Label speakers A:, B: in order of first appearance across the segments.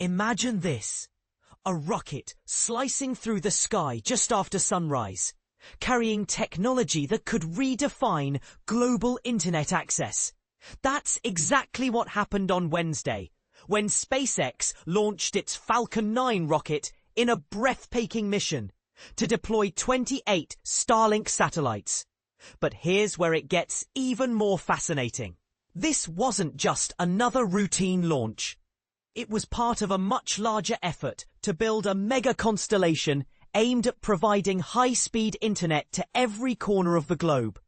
A: Imagine this. A rocket slicing through the sky just after sunrise, carrying technology that could redefine global internet access. That's exactly what happened on Wednesday, when SpaceX launched its Falcon 9 rocket in a breathtaking mission to deploy 28 Starlink satellites. But here's where it gets even more fascinating. This wasn't just another routine launch. It was part of a much larger effort to build a mega-constellation aimed at providing high-speed internet to every corner of the globe.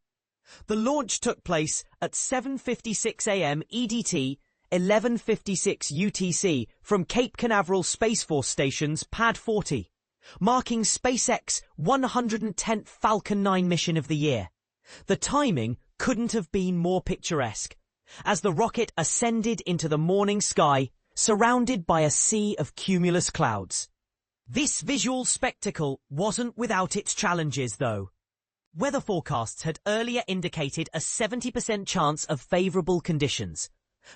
A: The launch took place at 7:56 a.m. EDT, 11:56 UTC from Cape Canaveral Space Force Station's Pad 40, marking SpaceX's 110th Falcon 9 mission of the year. The timing couldn't have been more picturesque, as the rocket ascended into the morning sky, surrounded by a sea of cumulus clouds. This visual spectacle wasn't without its challenges, though. Weather forecasts had earlier indicated a 70% chance of favourable conditions,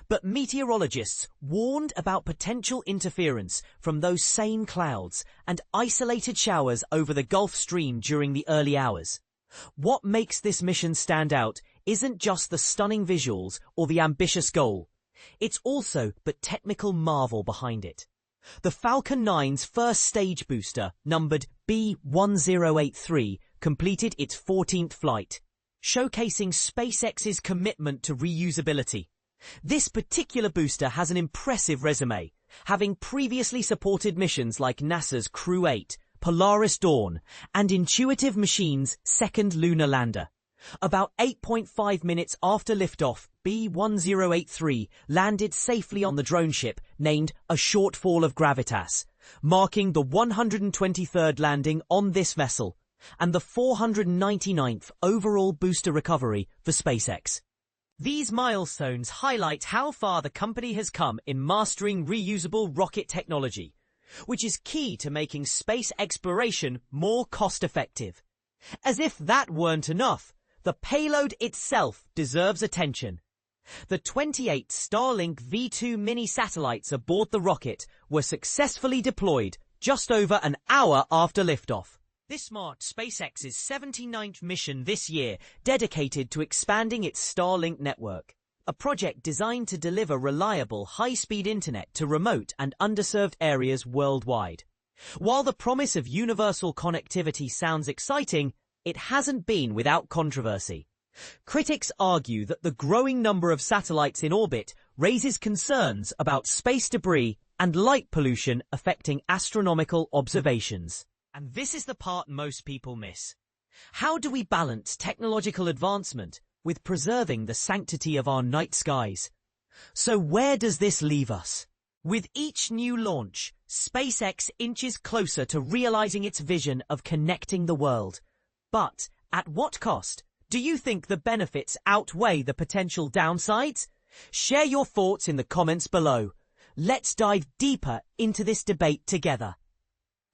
A: but meteorologists warned about potential interference from those same clouds and isolated showers over the Gulf Stream during the early hours. What makes this mission stand out isn't just the stunning visuals or the ambitious goal. It's also the technical marvel behind it. The Falcon 9's first stage booster, numbered B1083, completed its 14th flight, showcasing SpaceX's commitment to reusability. This particular booster has an impressive resume, having previously supported missions like NASA's Crew 8, Polaris Dawn, and Intuitive Machines' second lunar lander. About 8.5 minutes after liftoff, B1083 landed safely on the drone ship named A Shortfall of Gravitas, marking the 123rd landing on this vessel and the 499th overall booster recovery for SpaceX. These milestones highlight how far the company has come in mastering reusable rocket technology, which is key to making space exploration more cost-effective. As if that weren't enough, the payload itself deserves attention. The 28 Starlink V2 Mini satellites aboard the rocket were successfully deployed just over an hour after liftoff. This marked SpaceX's 79th mission this year, dedicated to expanding its Starlink network, a project designed to deliver reliable, high-speed internet to remote and underserved areas worldwide. While the promise of universal connectivity sounds exciting, it hasn't been without controversy. Critics argue that the growing number of satellites in orbit raises concerns about space debris and light pollution affecting astronomical observations. And this is the part most people miss. How do we balance technological advancement with preserving the sanctity of our night skies? So where does this leave us? With each new launch, SpaceX inches closer to realizing its vision of connecting the world. But at what cost? Do you think the benefits outweigh the potential downsides? Share your thoughts in the comments below. Let's dive deeper into this debate together.